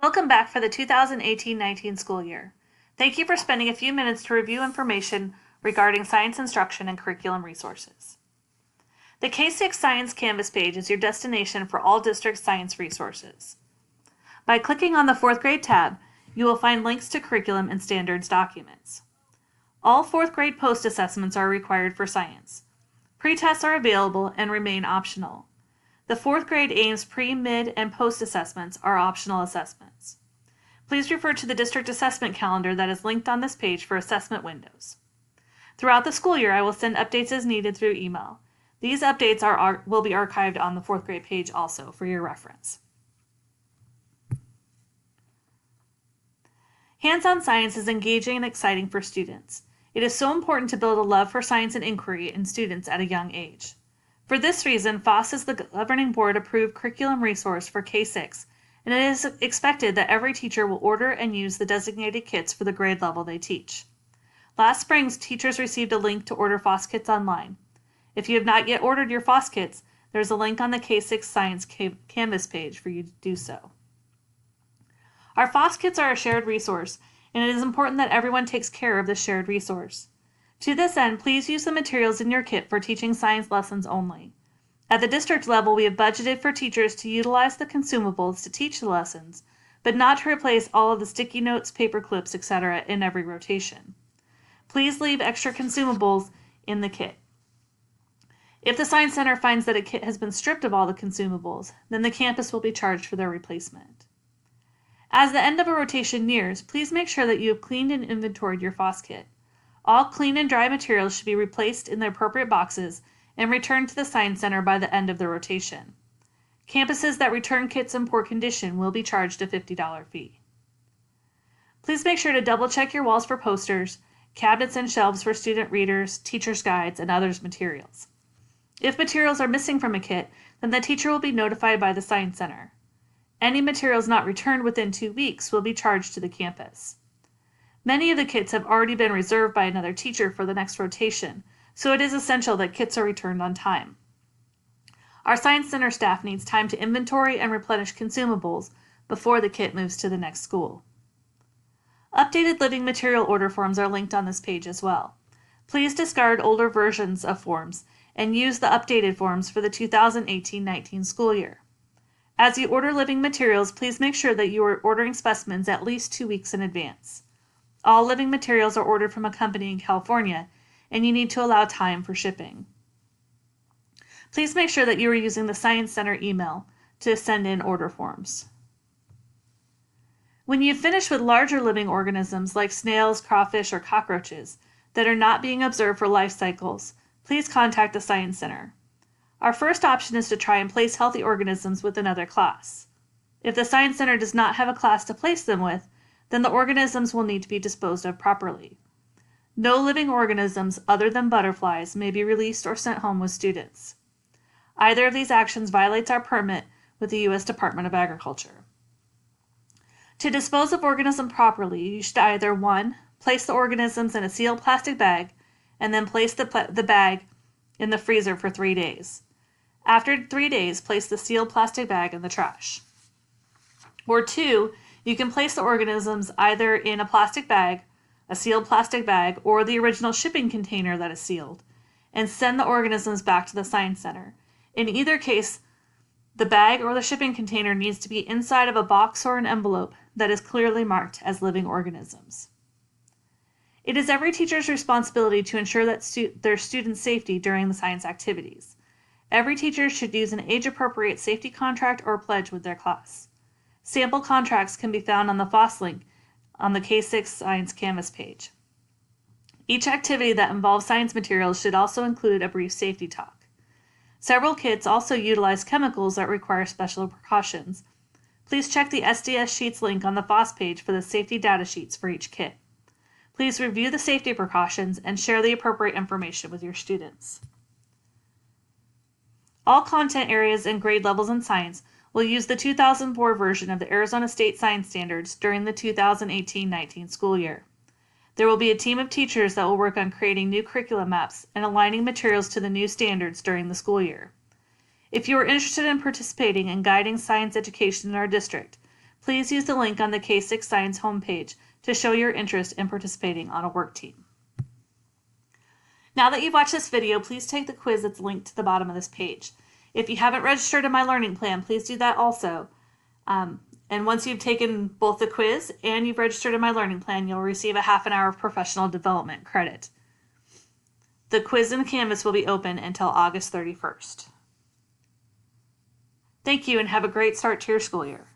Welcome back for the 2018-19 school year. Thank you for spending a few minutes to review information regarding science instruction and curriculum resources. The K6 Science Canvas page is your destination for all district science resources. By clicking on the 4th grade tab, you will find links to curriculum and standards documents. All 4th grade post assessments are required for science. Pre-tests are available and remain optional. The 4th grade Ames pre, mid, and post assessments are optional assessments. Please refer to the district assessment calendar that is linked on this page for assessment windows. Throughout the school year, I will send updates as needed through email. These updates will be archived on the 4th grade page also for your reference. Hands-on science is engaging and exciting for students. It is so important to build a love for science and inquiry in students at a young age. For this reason, FOSS is the governing board approved curriculum resource for K6, and it is expected that every teacher will order and use the designated kits for the grade level they teach. Last spring, teachers received a link to order FOSS kits online. If you have not yet ordered your FOSS kits, there's a link on the K6 Science Canvas page for you to do so. Our FOSS kits are a shared resource, and it is important that everyone takes care of this shared resource. To this end, please use the materials in your kit for teaching science lessons only. At the district level, we have budgeted for teachers to utilize the consumables to teach the lessons, but not to replace all of the sticky notes, paper clips, etc. in every rotation. Please leave extra consumables in the kit. If the Science Center finds that a kit has been stripped of all the consumables, then the campus will be charged for their replacement. As the end of a rotation nears, please make sure that you have cleaned and inventoried your FOSS kit. All clean and dry materials should be replaced in the appropriate boxes and returned to the Science Center by the end of the rotation. Campuses that return kits in poor condition will be charged a $50 fee. Please make sure to double check your walls for posters, cabinets and shelves for student readers, teacher's guides, and others materials. If materials are missing from a kit, then the teacher will be notified by the Science Center. Any materials not returned within 2 weeks will be charged to the campus. Many of the kits have already been reserved by another teacher for the next rotation, so it is essential that kits are returned on time. Our Science Center staff needs time to inventory and replenish consumables before the kit moves to the next school. Updated living material order forms are linked on this page as well. Please discard older versions of forms and use the updated forms for the 2018-19 school year. As you order living materials, please make sure that you are ordering specimens at least 2 weeks in advance. All living materials are ordered from a company in California, and you need to allow time for shipping. Please make sure that you are using the Science Center email to send in order forms. When you've finished with larger living organisms like snails, crawfish, or cockroaches that are not being observed for life cycles, please contact the Science Center. Our first option is to try and place healthy organisms with another class. If the Science Center does not have a class to place them with, then the organisms will need to be disposed of properly. No living organisms other than butterflies may be released or sent home with students. Either of these actions violates our permit with the U.S. Department of Agriculture. To dispose of organisms properly, you should either 1. Place the organisms in a sealed plastic bag, and then place the bag in the freezer for 3 days. After 3 days, place the sealed plastic bag in the trash. Or 2, you can place the organisms either in a plastic bag, a sealed plastic bag, or the original shipping container that is sealed, and send the organisms back to the Science Center. In either case, the bag or the shipping container needs to be inside of a box or an envelope that is clearly marked as living organisms. It is every teacher's responsibility to ensure that their students' safety during the science activities. Every teacher should use an age-appropriate safety contract or pledge with their class. Sample contracts can be found on the FOSS link on the K6 Science Canvas page. Each activity that involves science materials should also include a brief safety talk. Several kits also utilize chemicals that require special precautions. Please check the SDS Sheets link on the FOSS page for the safety data sheets for each kit. Please review the safety precautions and share the appropriate information with your students. All content areas and grade levels in science will use the 2004 version of the Arizona State Science Standards during the 2018-19 school year. There will be a team of teachers that will work on creating new curriculum maps and aligning materials to the new standards during the school year. If you are interested in participating in guiding science education in our district, Please use the link on the K6 Science homepage to show your interest in participating on a work team. Now that you've watched this video, please take the quiz that's linked to the bottom of this page. If you haven't registered in my learning plan, please do that also. And once you've taken both the quiz and you've registered in my learning plan, you'll receive a half an hour of professional development credit. The quiz and Canvas will be open until August 31st. Thank you and have a great start to your school year.